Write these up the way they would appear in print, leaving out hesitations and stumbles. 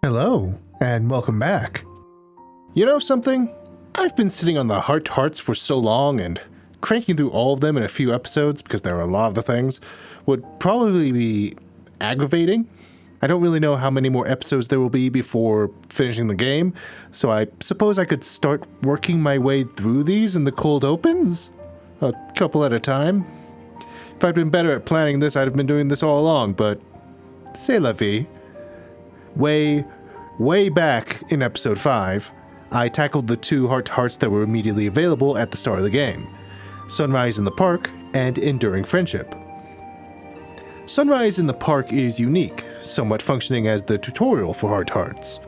Hello, and welcome back. You know something? I've been sitting on the hearts for so long, and cranking through all of them in a few episodes, because there are a lot of the things, would probably be aggravating. I don't really know how many more episodes there will be before finishing the game, so I suppose I could start working my way through these in the cold opens? A couple at a time. If I'd been better at planning this, I'd have been doing this all along, but c'est la vie. Way back in episode 5, I tackled the two hearts that were immediately available at the start of the game. Sunrise in the Park and Enduring Friendship. Sunrise in the Park is unique, somewhat functioning as the tutorial for hearts.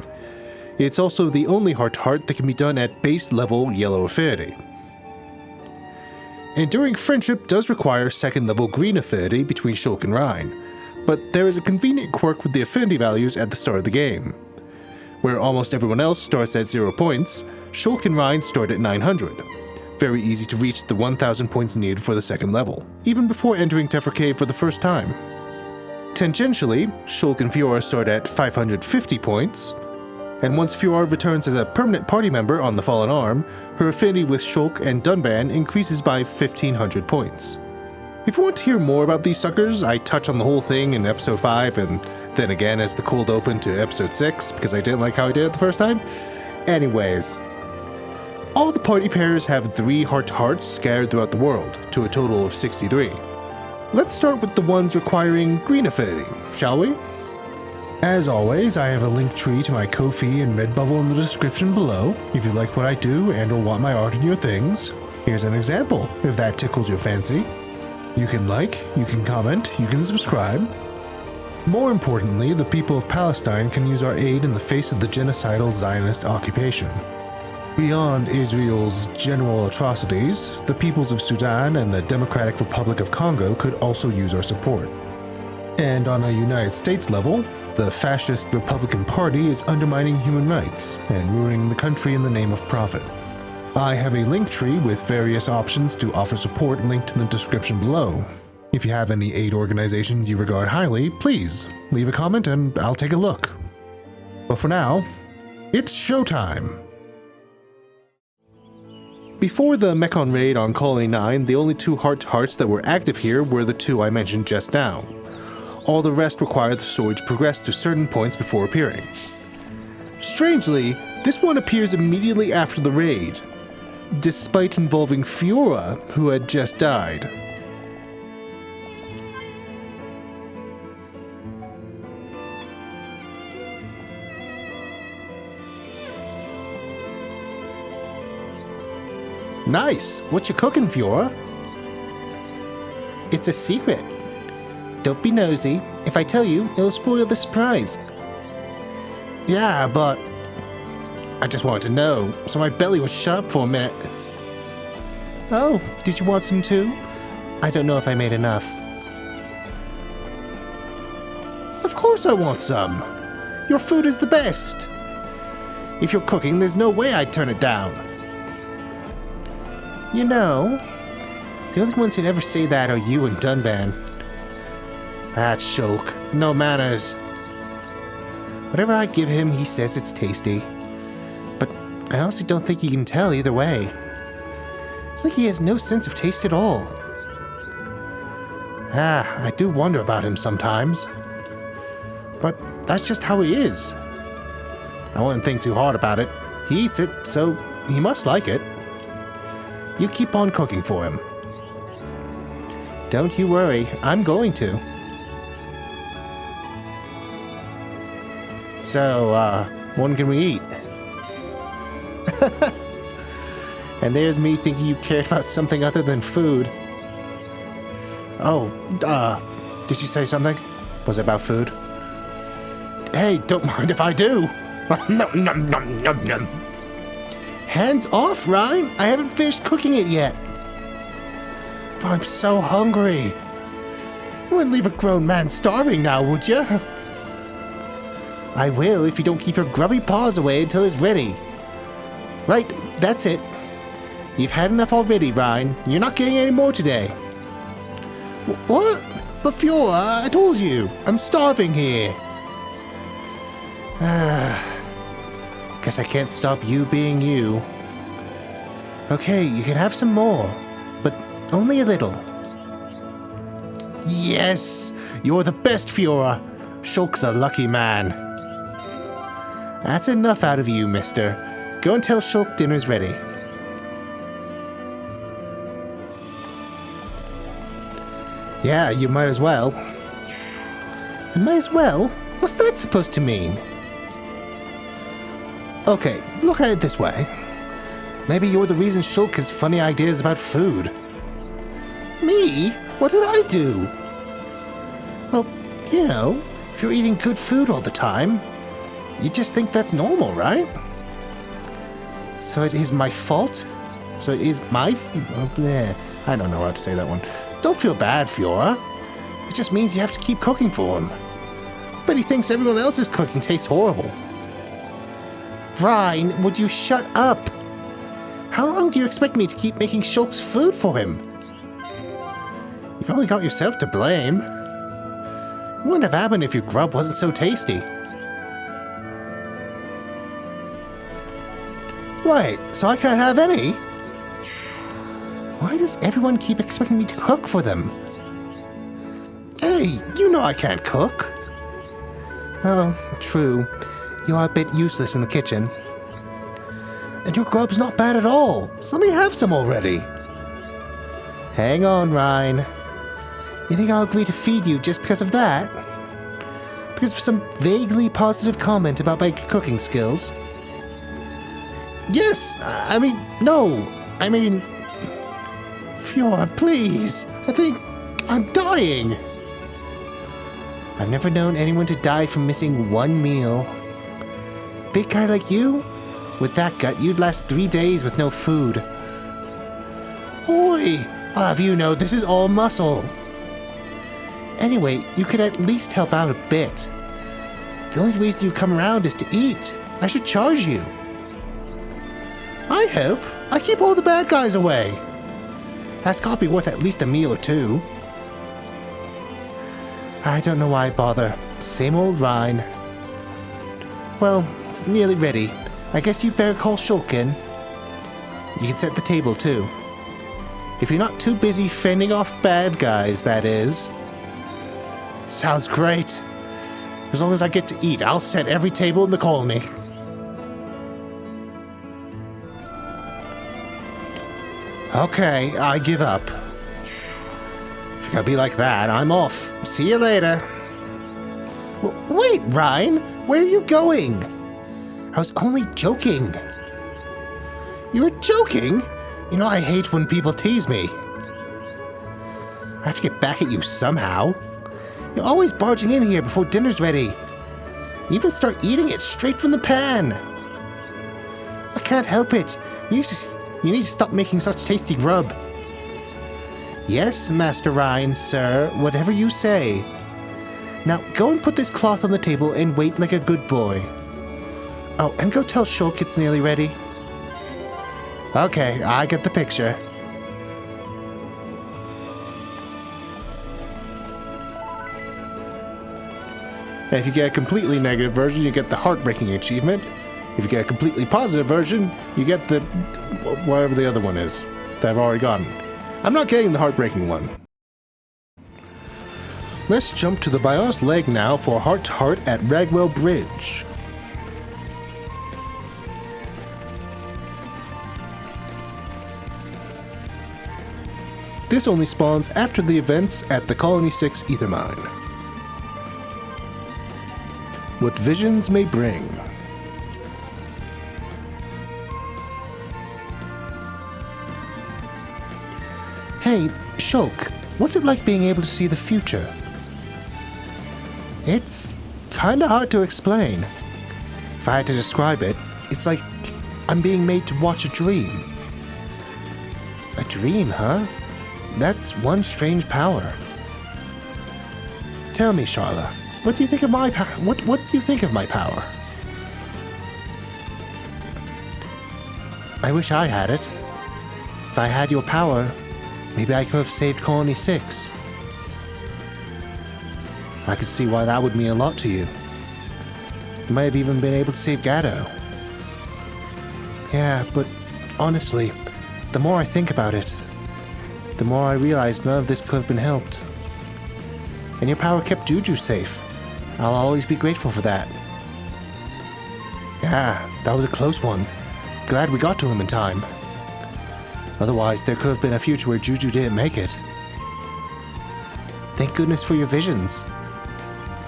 It's also the only heart that can be done at base level yellow affinity. Enduring Friendship does require second level green affinity between Shilk and Rhine, but there is a convenient quirk with the affinity values at the start of the game. Where almost everyone else starts at 0 points, Shilk and Rhine start at 900. Very easy to reach the 1000 points needed for the second level, even before entering Tephra Cave for the first time. Tangentially, Shilk and Fiora start at 550 points, and once Fiora returns as a permanent party member on the Fallen Arm, her affinity with Shilk and Dunban increases by 1500 points. If you want to hear more about these suckers, I touch on the whole thing in episode 5 and then again as the cold open to episode 6 because I didn't like how I did it the first time. Anyways, all the party pairs have 3 hearts scattered throughout the world, to a total of 63. Let's start with the ones requiring green affinity, shall we? As always, I have a link tree to my Ko-fi and Redbubble in the description below, if you like what I do and or want my art in your things. Here's an example, if that tickles your fancy. You can like, you can comment, you can subscribe. More importantly, the people of Palestine can use our aid in the face of the genocidal Zionist occupation. Beyond Israel's general atrocities, the peoples of Sudan and the Democratic Republic of Congo could also use our support. And on a United States level, the fascist Republican Party is undermining human rights and ruining the country in the name of profit. I have a link tree with various options to offer support linked in the description below. If you have any aid organizations you regard highly, please leave a comment and I'll take a look. But for now, it's showtime! Before the Mechon raid on Colony 9, the only 2 hearts that were active here were the 2 I mentioned just now. All the rest required the story to progress to certain points before appearing. Strangely, this one appears immediately after the raid, despite involving Fiora, who had just died. Nice! What you cooking, Fiora? It's a secret. Don't be nosy. If I tell you, it'll spoil the surprise. Yeah, but I just wanted to know, so my belly would shut up for a minute. Oh, did you want some too? I don't know if I made enough. Of course I want some. Your food is the best. If you're cooking, there's no way I'd turn it down. You know, the only ones who'd ever say that are you and Dunban. That Shilk. No manners. Whatever I give him, he says it's tasty. But I honestly don't think he can tell either way. It's like he has no sense of taste at all. I do wonder about him sometimes. But that's just how he is. I wouldn't think too hard about it. He eats it, so he must like it. You keep on cooking for him. Don't you worry, I'm going to. So, when can we eat? And there's me thinking you cared about something other than food. Oh, did you say something? Was it about food? Hey, don't mind if I do. Nom, nom, nom, nom, nom. Hands off, Ryan. I haven't finished cooking it yet. I'm so hungry. You wouldn't leave a grown man starving now, would you? I will if you don't keep your grubby paws away until it's ready. Right, that's it. You've had enough already, Ryan. You're not getting any more today. What? But Fiora, I told you, I'm starving here. Guess I can't stop you being you. Okay, you can have some more, but only a little. Yes! You're the best, Fiora! Shulk's a lucky man. That's enough out of you, mister. Go and tell Shulk dinner's ready. Yeah, you might as well. I might as well? What's that supposed to mean? Okay, look at it this way. Maybe you're the reason Shulk has funny ideas about food. Me? What did I do? Well, you know, if you're eating good food all the time, you just think that's normal, right? So it is my fault? So it is my... I don't know how to say that one. Don't feel bad, Fiora. It just means you have to keep cooking for him. But he thinks everyone else's cooking tastes horrible. Ryan, would you shut up? How long do you expect me to keep making Shulk's food for him? You've only got yourself to blame. It wouldn't have happened if your grub wasn't so tasty. Wait, so I can't have any? Why does everyone keep expecting me to cook for them? Hey, you know I can't cook. Oh, true. You are a bit useless in the kitchen. And your grub's not bad at all, so let me have some already. Hang on, Ryan. You think I'll agree to feed you just because of that? Because of some vaguely positive comment about my cooking skills? Yes, no. Fiora, please. I think I'm dying. I've never known anyone to die from missing one meal. Big guy like you? With that gut, you'd last 3 days with no food. Oi! I'll have you know this is all muscle. Anyway, you could at least help out a bit. The only reason you come around is to eat. I should charge you. I help? I keep all the bad guys away. That's gotta be worth at least a meal or two. I don't know why I bother. Same old Ryan. Well, it's nearly ready. I guess you'd better call Shulk in. You can set the table too. If you're not too busy fending off bad guys, that is. Sounds great. As long as I get to eat, I'll set every table in the colony. Okay, I give up. If you're gonna be like that, I'm off. See you later. Wait, Ryan, where are you going? I was only joking. You were joking? You know I hate when people tease me. I have to get back at you somehow. You're always barging in here before dinner's ready. You even start eating it straight from the pan. I can't help it. You need to stop making such tasty grub. Yes, Master Ryan, sir, whatever you say. Now, go and put this cloth on the table and wait like a good boy. Oh, and go tell Shulk it's nearly ready. Okay, I get the picture. And if you get a completely negative version, you get the heartbreaking achievement. If you get a completely positive version, you get the... whatever the other one is that I've already gotten. I'm not getting the heartbreaking one. Let's jump to the Bionis leg now for heart-to-heart at Ragwell Bridge. This only spawns after the events at the Colony 6 Ether Mine. What visions may bring. Hey, Shulk, what's it like being able to see the future? It's kinda hard to explain. If I had to describe it, it's like I'm being made to watch a dream. A dream, huh? That's one strange power. Tell me, Charla, what do you think of my what do you think of my power? I wish I had it. If I had your power, maybe I could have saved Colony 6. I could see why that would mean a lot to you. You might have even been able to save Gatto. Yeah, but honestly, the more I think about it, the more I realize none of this could have been helped. And your power kept Juju safe. I'll always be grateful for that. Yeah, that was a close one. Glad we got to him in time. Otherwise, there could have been a future where Juju didn't make it. Thank goodness for your visions.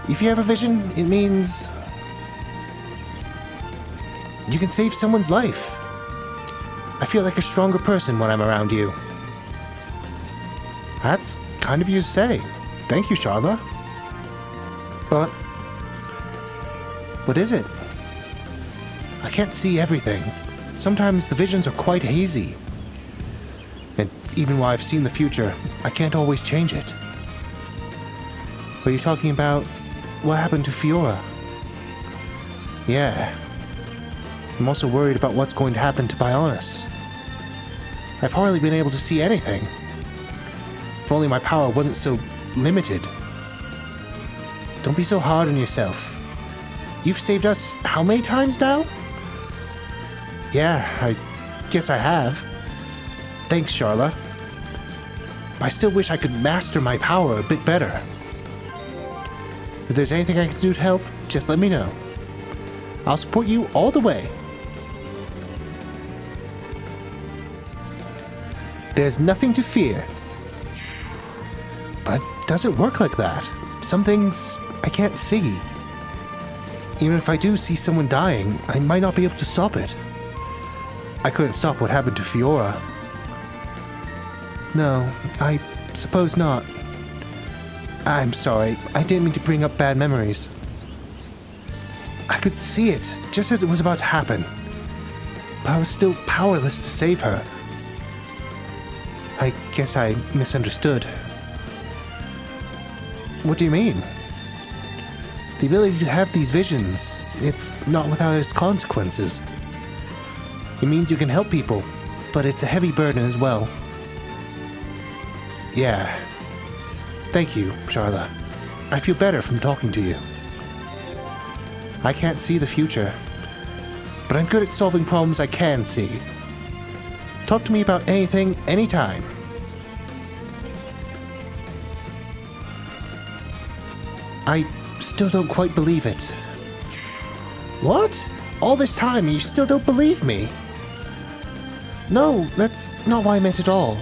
If you have a vision, it means you can save someone's life. I feel like a stronger person when I'm around you. That's kind of you to say. Thank you, Charla. But what is it? I can't see everything. Sometimes the visions are quite hazy. And even while I've seen the future, I can't always change it. Are you talking about what happened to Fiora? Yeah. I'm also worried about what's going to happen to Bionis. I've hardly been able to see anything. If only my power wasn't so limited. Don't be so hard on yourself. You've saved us how many times now? Yeah, I guess I have. Thanks, Charla. I still wish I could master my power a bit better. If there's anything I can do to help, just let me know. I'll support you all the way. There's nothing to fear. But it doesn't work like that. Some things I can't see. Even if I do see someone dying, I might not be able to stop it. I couldn't stop what happened to Fiora. No, I suppose not. I'm sorry, I didn't mean to bring up bad memories. I could see it, just as it was about to happen. But I was still powerless to save her. I guess I misunderstood. What do you mean? The ability to have these visions, it's not without its consequences. It means you can help people, but it's a heavy burden as well. Yeah. Thank you, Charla. I feel better from talking to you. I can't see the future, but I'm good at solving problems I can see. Talk to me about anything, anytime. I still don't quite believe it. What? All this time and you still don't believe me? No, that's not what I meant at all.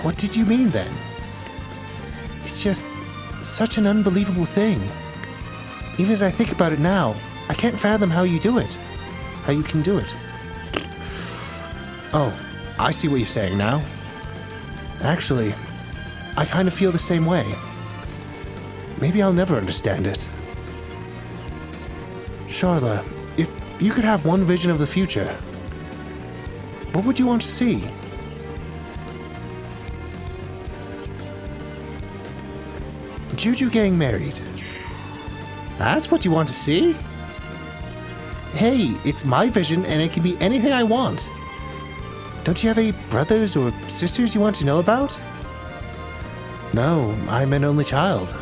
What did you mean then? It's just such an unbelievable thing. Even as I think about it now, I can't fathom how you do it. How you can do it. Oh, I see what you're saying now. Actually, I kind of feel the same way. Maybe I'll never understand it. Charla, if you could have one vision of the future, what would you want to see? Juju getting married. That's what you want to see? Hey, it's my vision and it can be anything I want. Don't you have any brothers or sisters you want to know about? No, I'm an only child.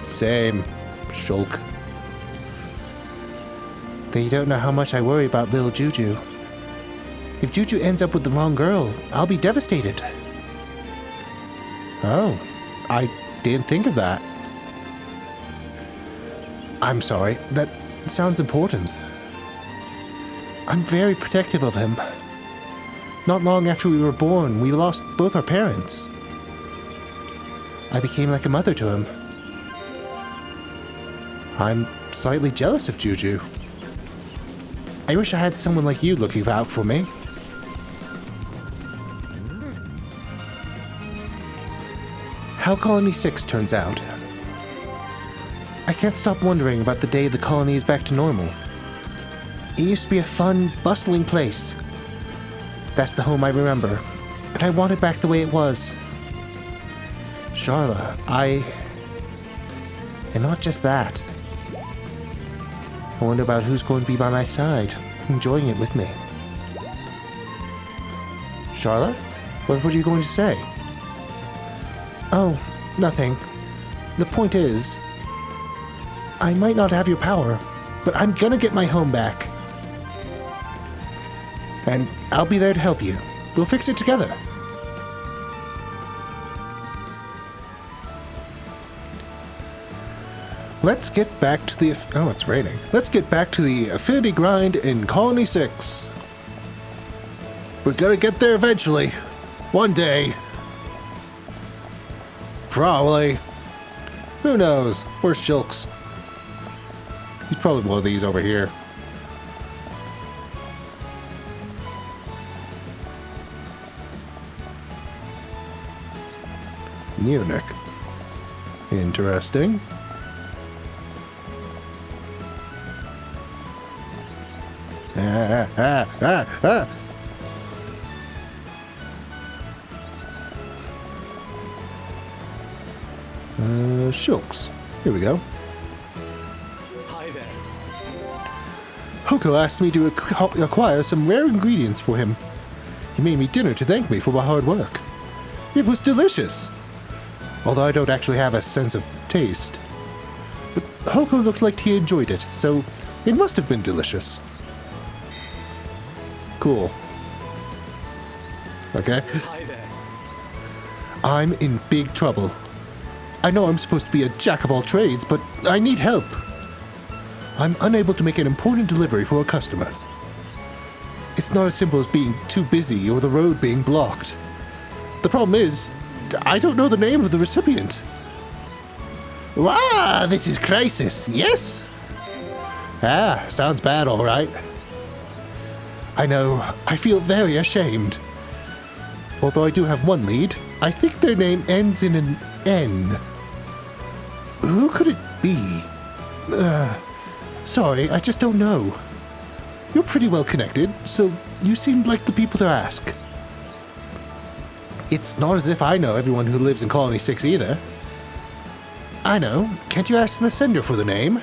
Same, Shulk. Then you don't know how much I worry about little Juju. If Juju ends up with the wrong girl, I'll be devastated. Oh, I didn't think of that. I'm sorry, that sounds important. I'm very protective of him. Not long after we were born, we lost both our parents. I became like a mother to him. I'm slightly jealous of Juju. I wish I had someone like you looking out for me. How Colony 6 turns out. I can't stop wondering about the day the colony is back to normal. It used to be a fun, bustling place. That's the home I remember, and I want it back the way it was. Charla, and not just that. I wonder about who's going to be by my side, enjoying it with me. Charla? What were you going to say? Oh, nothing. The point is, I might not have your power, but I'm gonna get my home back. And I'll be there to help you. We'll fix it together. Let's get back to the... Oh, it's raining. Let's get back to the affinity grind in Colony 6. We're gonna get there eventually. One day. Probably. Who knows? Where's Shilx? He's probably one of these over here. Neonik. Interesting. Shilx. Here we go. Hi there. Hoko asked me to acquire some rare ingredients for him. He made me dinner to thank me for my hard work. It was delicious. Although I don't actually have a sense of taste. But Hoko looked like he enjoyed it, so it must have been delicious. Cool. Okay. Hi there. I'm in big trouble. I know I'm supposed to be a jack of all trades, but I need help. I'm unable to make an important delivery for a customer. It's not as simple as being too busy or the road being blocked. The problem is, I don't know the name of the recipient. Wow, this is crisis, yes? Ah, sounds bad, all right. I know, I feel very ashamed. Although I do have one lead, I think their name ends in an N. Who could it be? Sorry, I just don't know. You're pretty well connected, so you seemed like the people to ask. It's not as if I know everyone who lives in Colony 6 either. I know, can't you ask the sender for the name?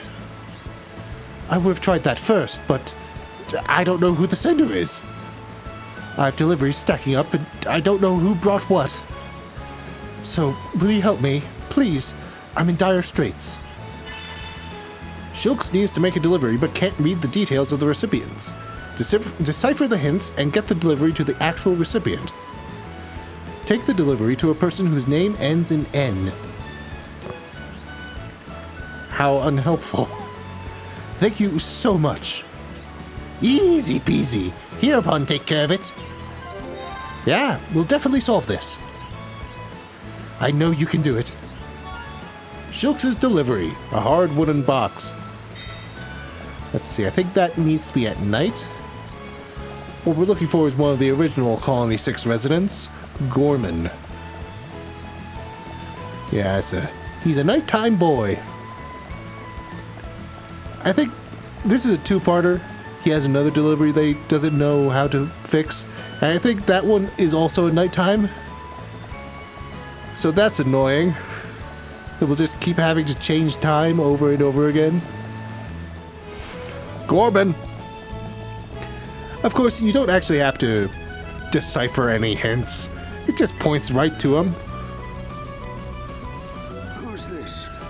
I would have tried that first, but I don't know who the sender is. I have deliveries stacking up, and I don't know who brought what. So, will you help me? Please, I'm in dire straits. Shilx needs to make a delivery, but can't read the details of the recipients. Decipher the hints and get the delivery to the actual recipient. Take the delivery to a person whose name ends in N. How unhelpful. Thank you so much. Easy peasy. Hereupon take care of it. Yeah, we'll definitely solve this. I know you can do it. Shilx's delivery, a hard wooden box. Let's see, I think that needs to be at night. What we're looking for is one of the original Colony 6 residents, Gorman. Yeah, he's a nighttime boy. I think this is a two-parter. He has another delivery that he doesn't know how to fix. And I think that one is also at nighttime. So that's annoying. That we'll just keep having to change time over and over again. Gorman! Of course, you don't actually have to decipher any hints. It just points right to him. Who's this?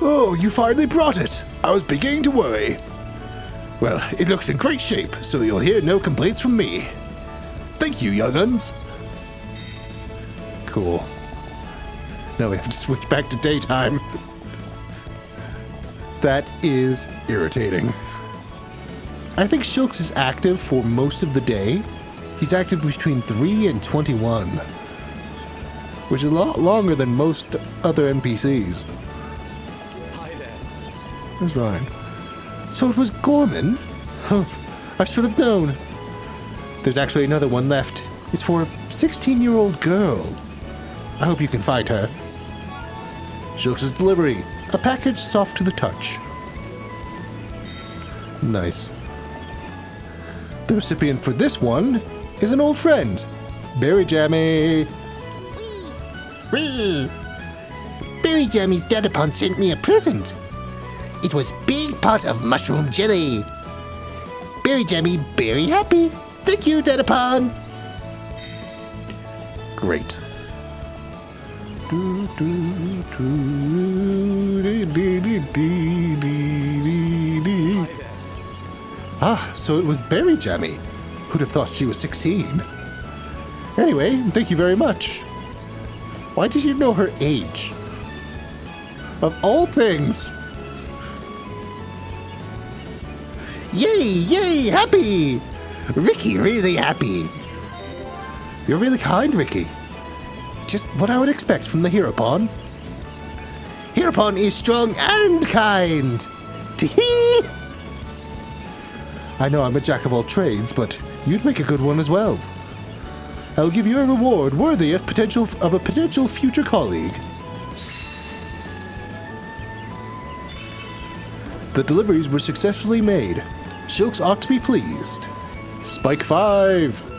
Oh, you finally brought it. I was beginning to worry. Well, it looks in great shape, so you'll hear no complaints from me. Thank you, younguns. Cool. Now we have to switch back to daytime. That is irritating. I think Shilx is active for most of the day. He's active between 3 and 21, which is a lot longer than most other NPCs. Hi there. That's right. So it was Gorman? I should have known. There's actually another one left. It's for a 16-year-old girl. I hope you can find her. Shilx's delivery. A package soft to the touch. Nice. The recipient for this one is an old friend. Berry Jammy. Whee! Berry Jammy's Dadapon sent me a present. It was big pot of mushroom jelly. Berry Jammy very happy. Thank you, Dadapon. Great. Ah, so it was Berry Jammy. Who'd have thought she was 16? Anyway, thank you very much. Why did you know her age? Of all things. Yay, yay, happy! Ricky, really happy. You're really kind, Ricky. Just what I would expect from the Heropon. Heropon is strong and kind. Tee-hee! I know I'm a jack of all trades, but you'd make a good one as well. I'll give you a reward worthy of a potential future colleague. The deliveries were successfully made. Shilx ought to be pleased. Spike 5!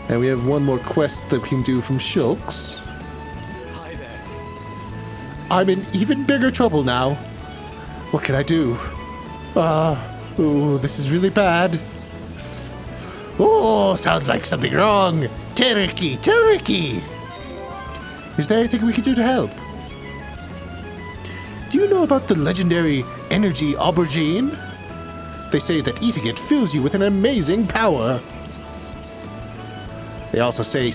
And we have one more quest that we can do from Shilx. Hi there. I'm in even bigger trouble now. What can I do? Ooh, this is really bad. Oh, sounds like something wrong. Tell Ricky, tell Ricky. Is there anything we can do to help? Do you know about the legendary energy aubergine? They say that eating it fills you with an amazing power. They also say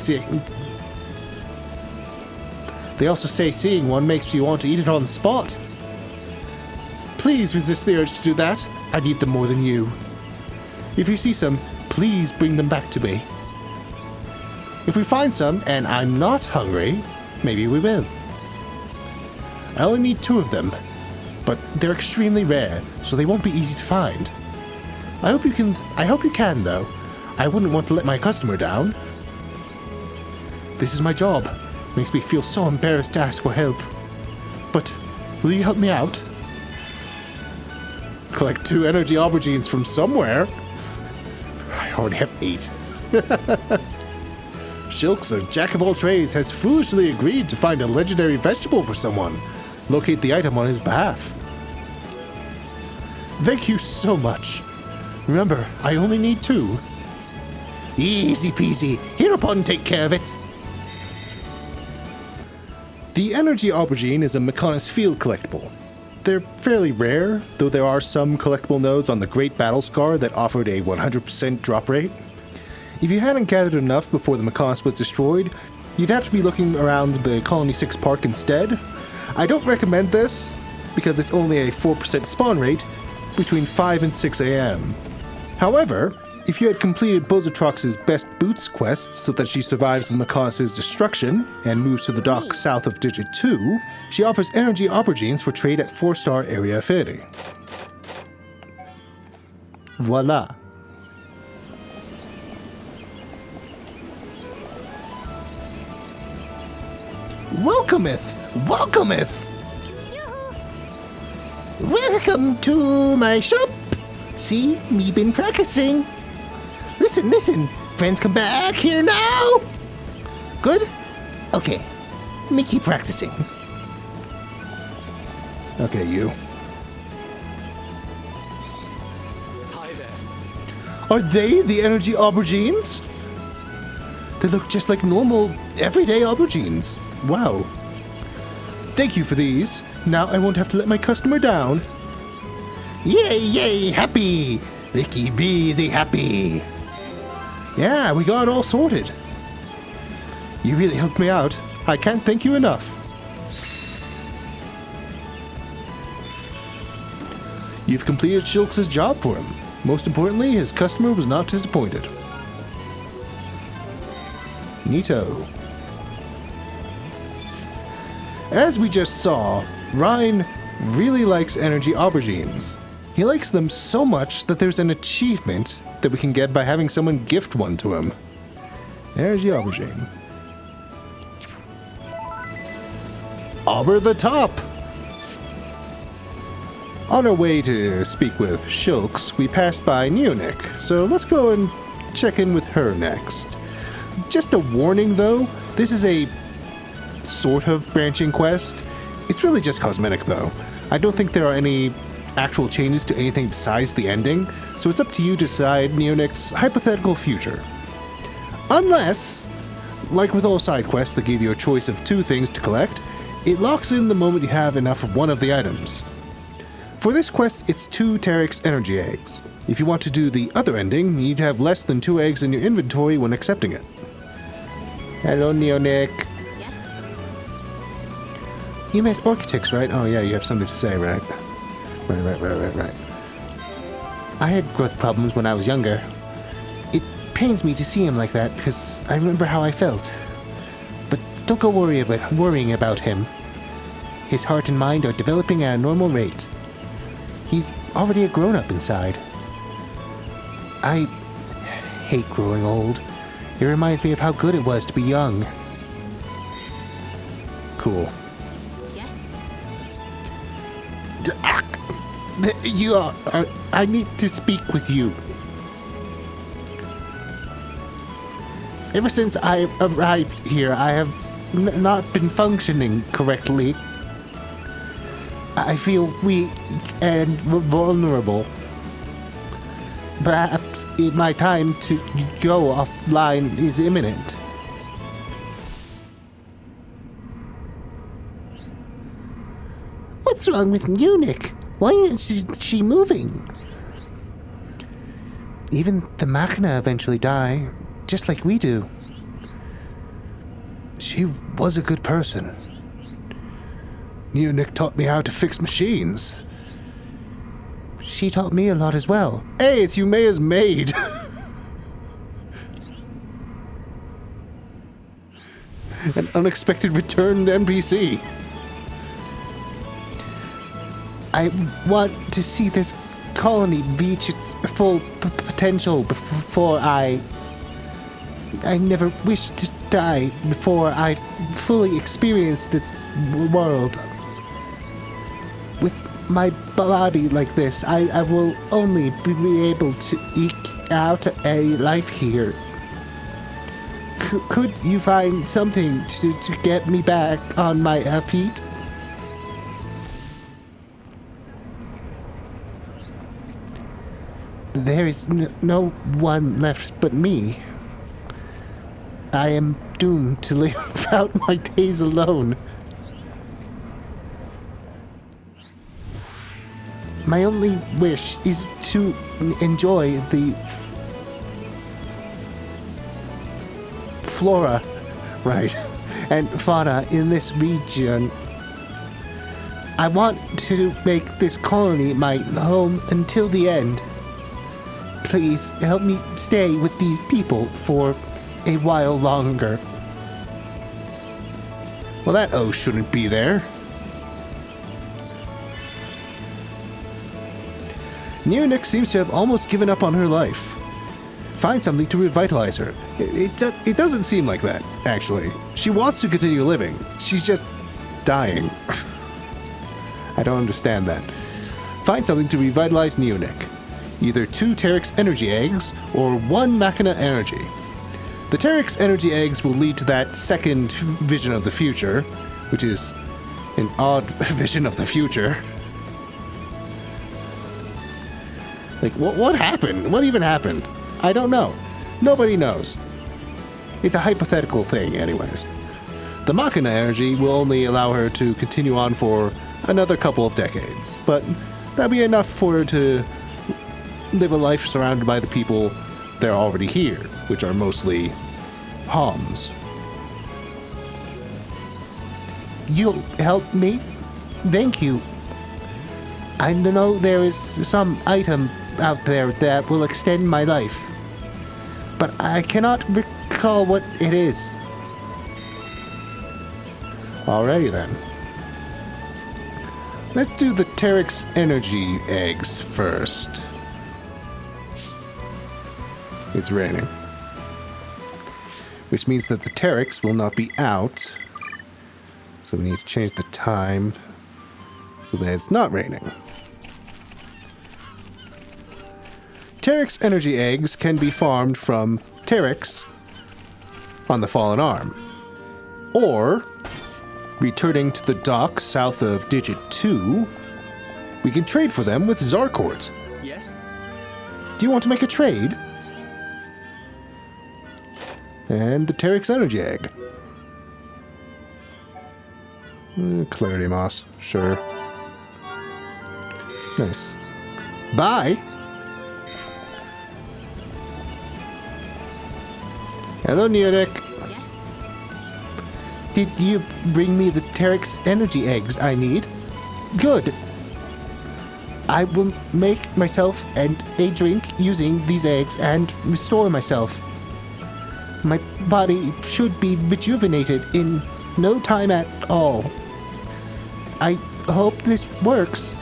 seeing one makes you want to eat it on the spot. Please resist the urge to do that. I need them more than you. If you see some, please bring them back to me. If we find some and I'm not hungry, maybe we will. I only need 2 of them, but they're extremely rare, so they won't be easy to find. I hope you can though. I wouldn't want to let my customer down. This is my job. Makes me feel so embarrassed to ask for help. But will you help me out? Collect 2 energy aubergines from somewhere. I already have 8. Shilx, a jack of all trades, has foolishly agreed to find a legendary vegetable for someone. Locate the item on his behalf. Thank you so much. Remember, I only need 2. Easy peasy. Hereupon take care of it. The energy aubergine is a Mechonis field collectible. They're fairly rare, though there are some collectible nodes on the Great Battle Scar that offered a 100% drop rate. If you hadn't gathered enough before the Mechonis was destroyed, you'd have to be looking around the Colony 6 Park instead. I don't recommend this, because it's only a 4% spawn rate between 5 and 6 a.m. However, if you had completed Bozotrox's Best Boots quest so that she survives the Mechonis' destruction and moves to the dock south of Digit 2, she offers energy aubergines for trade at 4-star area affinity. Voila. Welcometh! Welcometh! Welcome to my shop. See, me been practicing. Listen, friends come back here now. Good? Okay, me keep practicing. Okay, you. Hi there. Are they the energy aubergines? They look just like normal, everyday aubergines. Wow. Thank you for these. Now I won't have to let my customer down. Yay, yay, happy. Ricky be the happy. Yeah, we got it all sorted. You really helped me out. I can't thank you enough. You've completed Shilx's job for him. Most importantly, his customer was not disappointed. Neato. As we just saw, Ryan really likes energy aubergines. He likes them so much that there's an achievement that we can get by having someone gift one to him. Energy aubergine. Auber the top! On our way to speak with Shilx, we passed by Neonik, so let's go and check in with her next. Just a warning though, this is a sort of branching quest. It's really just cosmetic though. I don't think there are any actual changes to anything besides the ending, so it's up to you to decide Neonik's hypothetical future. Unless, like with all side quests that give you a choice of 2 things to collect, it locks in the moment you have enough of one of the items. For this quest, it's 2 Pterix energy eggs. If you want to do the other ending, you'd have less than 2 eggs in your inventory when accepting it. Hello, Neonik. Yes. You met Pterix, right? Oh yeah, you have something to say, right? Right. I had growth problems when I was younger. It pains me to see him like that because I remember how I felt. But don't go worrying about him. His heart and mind are developing at a normal rate. He's already a grown-up inside. I hate growing old. It reminds me of how good it was to be young. Cool. Yes. You are... I need to speak with you. Ever since I arrived here, I have not been functioning correctly. I feel weak and vulnerable. Perhaps my time to go offline is imminent. What's wrong with Neonik? Why isn't she moving? Even the Machina eventually die, just like we do. She was a good person. Neonik taught me how to fix machines. She taught me a lot as well. Hey, it's Yumea's maid! An unexpected returned NPC. I want to see this colony reach its full potential before I never wish to die before I fully experience this world. With my body like this, I will only be able to eke out a life here. Could you find something to get me back on my feet? There is no one left but me. I am doomed to live out my days alone. My only wish is to enjoy the flora, Right. and fauna in this region. I want to make this colony my home until the end. Please help me stay with these people for a while longer. Well, that O shouldn't be there. Neonik seems to have almost given up on her life. Find something to revitalize her. It doesn't seem like that, actually. She wants to continue living. She's just dying. I don't understand that. Find something to revitalize Neonik. Either 2 Pterix energy eggs or 1 Machina energy. The Pterix energy eggs will lead to that second vision of the future, which is an odd vision of the future. Like, what happened? What even happened? I don't know. Nobody knows. It's a hypothetical thing, anyways. The Machina energy will only allow her to continue on for another couple of decades, but that'll be enough for her to live a life surrounded by the people that are already here, which are mostly Homs. You'll help me? Thank you. I know there is some item out there that will extend my life, but I cannot recall what it is. Alrighty then. Let's do the Pterix energy eggs first. It's raining. Which means that the Pterix will not be out. So we need to change the time so that it's not raining. Pterix energy eggs can be farmed from Pterix on the Fallen Arm. Or, returning to the dock south of Digit 2, we can trade for them with Zarkort. Yes? Do you want to make a trade? And the Pterix energy egg. Clarity Moss, sure. Nice. Bye. Hello, Neonik. Yes. Did you bring me the Pterix energy eggs I need? Good. I will make myself and a drink using these eggs and restore myself. My body should be rejuvenated in no time at all. I hope this works.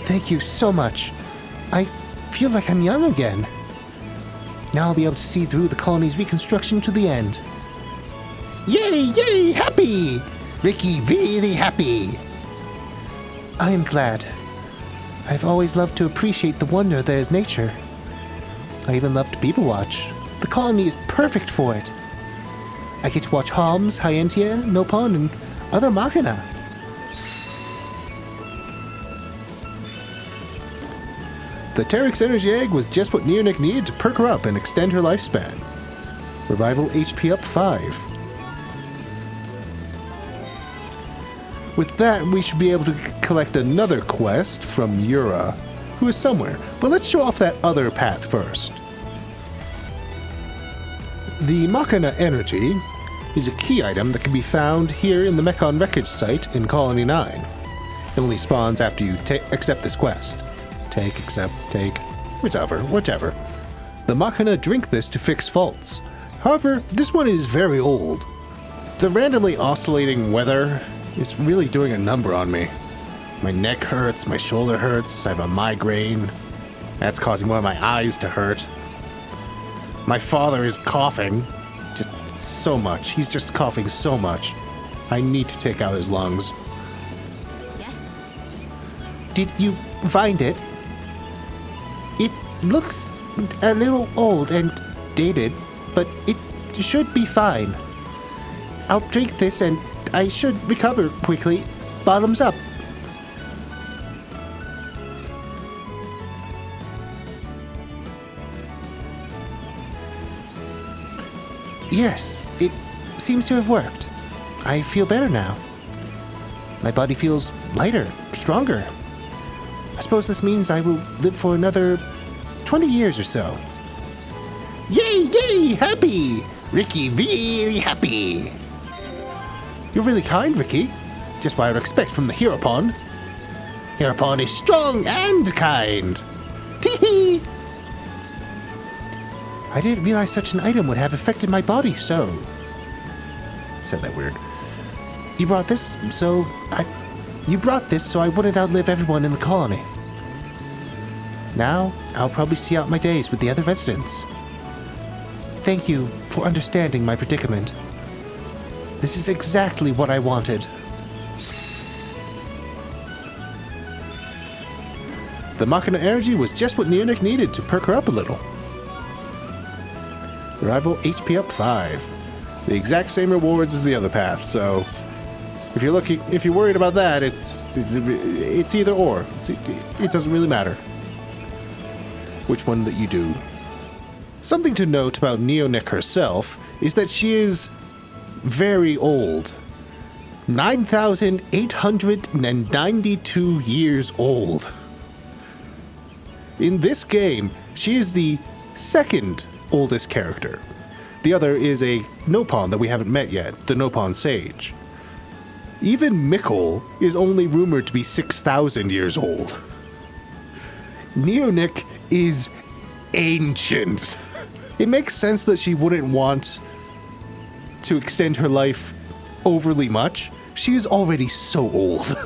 Thank you so much. I feel like I'm young again. Now I'll be able to see through the colony's reconstruction to the end. Yay, yay, happy! Ricky, really happy. I am glad. I've always loved to appreciate the wonder that is nature. I even love to people watch. The colony is perfect for it. I get to watch Homs, Hyentia, Nopon, and other Machina. The Pterix energy egg was just what Neonik needed to perk her up and extend her lifespan. Revival HP up 5. With that, we should be able to collect another quest from Yura, who is somewhere, but let's show off that other path first. The Machina energy is a key item that can be found here in the Mechon wreckage site in Colony 9. It only spawns after you accept this quest. Take, whichever. The Machina drink this to fix faults. However, this one is very old. The randomly oscillating weather is really doing a number on me. My neck hurts, my shoulder hurts, I have a migraine. That's causing one of my eyes to hurt. My father is coughing just so much. He's just coughing so much. I need to take out his lungs. Yes. Did you find it? It looks a little old and dated, but it should be fine. I'll drink this and I should recover quickly. Bottoms up. Yes, it seems to have worked. I feel better now. My body feels lighter, stronger. I suppose this means I will live for another 20 years or so. Yay, yay, happy! Ricky, really happy! You're really kind, Ricky. Just what I would expect from the Heropon. Heropon is strong and kind. Tee-hee! I didn't realize such an item would have affected my body so. Said that weird. You brought this so I wouldn't outlive everyone in the colony. Now, I'll probably see out my days with the other residents. Thank you for understanding my predicament. This is exactly what I wanted. The Machina energy was just what Neonik needed to perk her up a little. Rival HP up 5. The exact same rewards as the other path, so if you're worried about that, it's either or. It doesn't really matter which one that you do. Something to note about Neonik herself is that she is very old. 9,892 years old. In this game, she is the second oldest character. The other is a Nopon that we haven't met yet, the Nopon Sage. Even Mikkel is only rumored to be 6,000 years old. Neonik is ancient. It makes sense that she wouldn't want to extend her life overly much. She is already so old.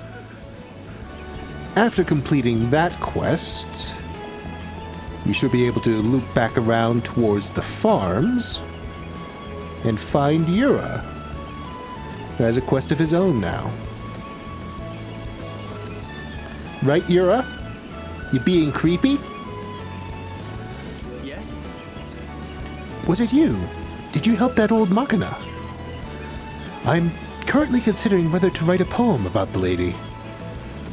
After completing that quest, we should be able to loop back around towards the farms and find Yura, who has a quest of his own now. Right, Yura? You being creepy? Yes? Was it you? Did you help that old Machina? I'm currently considering whether to write a poem about the lady.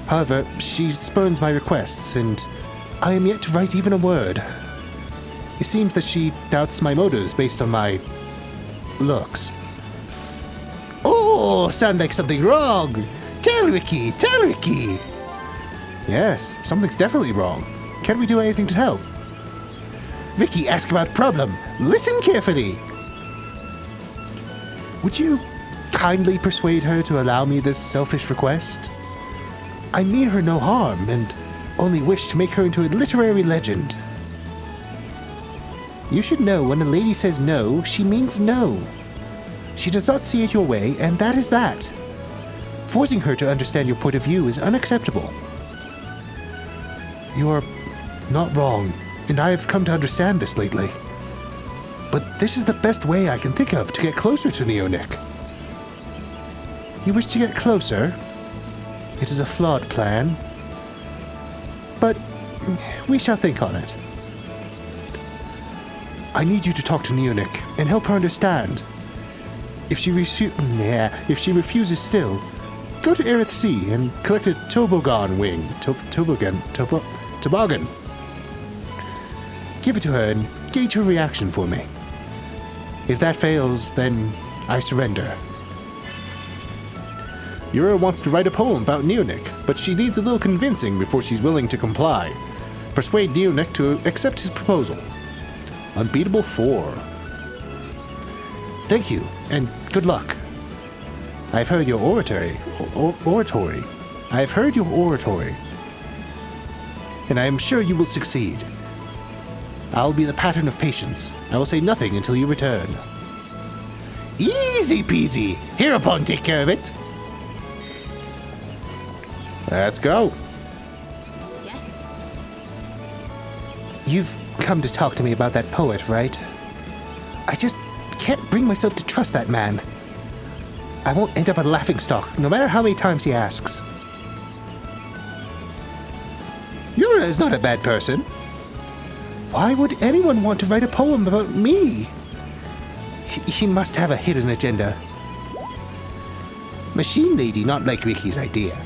However, she spurns my requests, and I am yet to write even a word. It seems that she doubts my motives based on my looks. Oh, sound like something wrong. Tell Ricky, tell Ricky. Yes, something's definitely wrong. Can we do anything to help? Ricky, ask about problem. Listen carefully. Would you kindly persuade her to allow me this selfish request? I mean her no harm and only wish to make her into a literary legend. You should know when a lady says no, she means no. She does not see it your way, and that is that. Forcing her to understand your point of view is unacceptable. You are not wrong, and I have come to understand this lately. But this is the best way I can think of to get closer to Neonik. You wish to get closer? It is a flawed plan. But we shall think on it. I need you to talk to Neonik and help her understand. If she refuses still, go to Aerith Sea and collect a Tobogan wing. Tobogan. Give it to her and gauge her reaction for me. If that fails, then I surrender. Yura wants to write a poem about Neonik, but she needs a little convincing before she's willing to comply. Persuade Neonik to accept his proposal. Unbeatable 4. Thank you, and good luck. I've heard your oratory. I've heard your oratory. And I am sure you will succeed. I'll be the pattern of patience. I will say nothing until you return. Easy peasy. Hereupon take care of it. Let's go. Yes. You've come to talk to me about that poet, right? I just can't bring myself to trust that man. I won't end up a laughingstock, no matter how many times he asks. Yura is not a bad person. Why would anyone want to write a poem about me? He must have a hidden agenda. Machine lady not like Ricky's idea.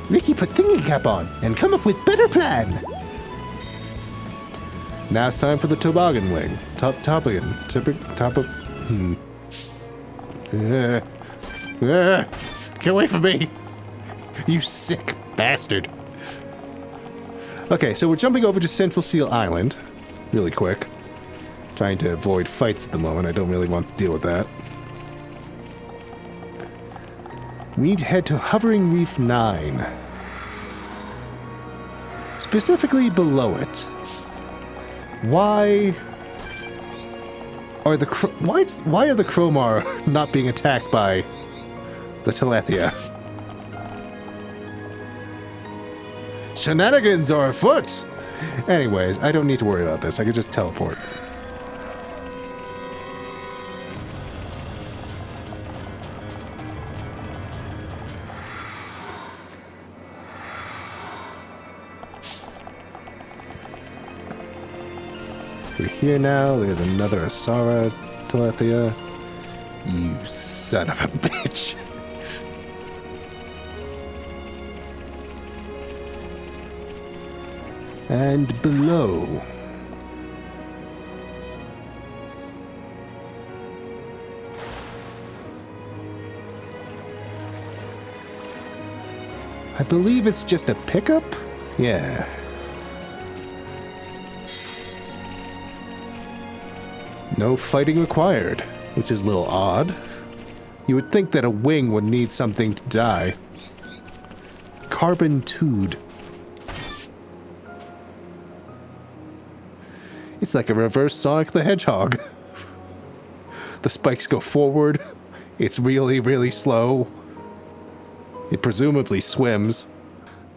Ricky put thinking cap on and come up with better plan. Now it's time for the Tobogan wing. Tobogan. Get away from me! You sick bastard. Okay, so we're jumping over to Central Seal Island. Really quick. Trying to avoid fights at the moment. I don't really want to deal with that. We need to head to Hovering Reef 9. Specifically below it. Why are the why are the Chromar not being attacked by the Telethia? Shenanigans are afoot! Anyways, I don't need to worry about this. I could just teleport. We're here now. There's another Asara Telethia. You son of a bitch. And below. I believe it's just a pickup? Yeah. No fighting required, which is a little odd. You would think that a wing would need something to die. Carbon Tood. It's like a reverse Sonic the Hedgehog. The spikes go forward. It's really, really slow. It presumably swims.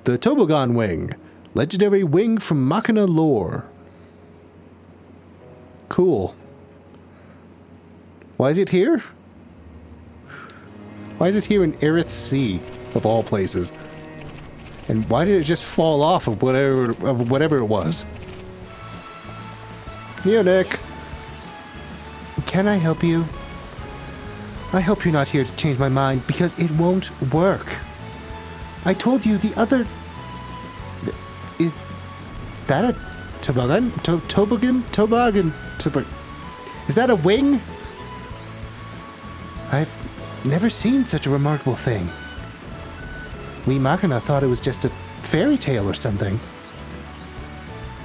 The Tobogan Wing. Legendary wing from Machina lore. Cool. Why is it here? Why is it here in Aerith Sea, of all places? And why did it just fall off of whatever it was? Neonik! Can I help you? I hope you're not here to change my mind, because it won't work. I told you the other... Is that a Tobogan? Tobogan? Is that a wing? I've never seen such a remarkable thing. We Machina thought it was just a fairy tale or something.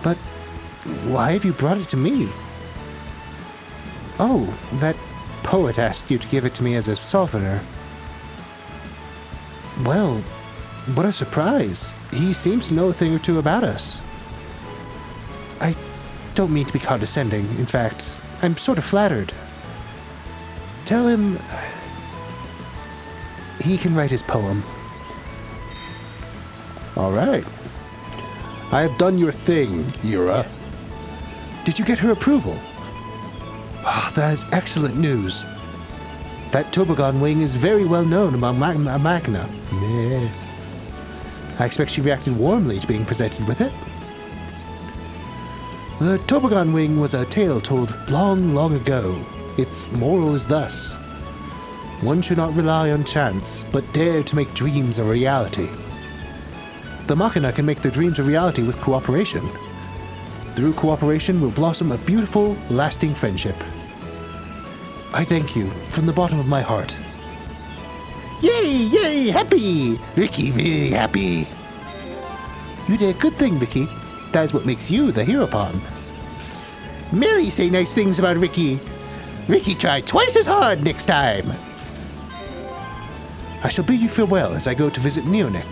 But why have you brought it to me? Oh, that poet asked you to give it to me as a souvenir. Well, what a surprise. He seems to know a thing or two about us. I don't mean to be condescending. In fact, I'm sort of flattered. Tell him he can write his poem. All right. I have done your thing, Fiora. Did you get her approval? Oh, that is excellent news. That Tobogan wing is very well known among Machina. Meh. I expect she reacted warmly to being presented with it. The Tobogan wing was a tale told long, long ago. Its moral is thus: one should not rely on chance, but dare to make dreams a reality. The Machina can make their dreams a reality with cooperation. Through cooperation will blossom a beautiful, lasting friendship. I thank you from the bottom of my heart. Yay, yay, happy! Ricky, very happy. You did a good thing, Ricky. That is what makes you the hero pawn. Millie say nice things about Ricky. Ricky try twice as hard next time. I shall bid you farewell as I go to visit Neonik.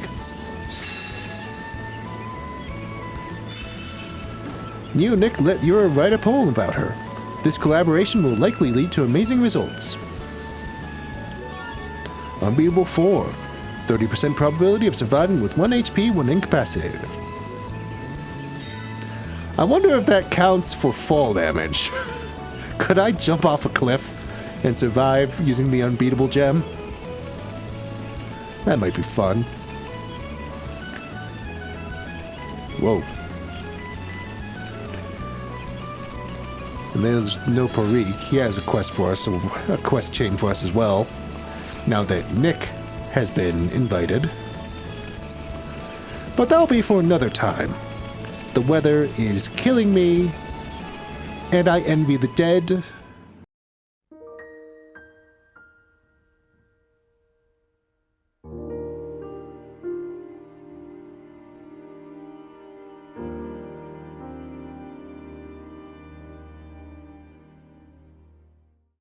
Neonik let Fiora write a poem about her. This collaboration will likely lead to amazing results. Unbeatable 4. 30% probability of surviving with 1 HP when incapacitated. I wonder if that counts for fall damage. Could I jump off a cliff and survive using the unbeatable gem? That might be fun. Whoa. And there's no Pterix. He has a quest for us, so a quest chain for us as well. Now that Nick has been invited. But that'll be for another time. The weather is killing me, and I envy the dead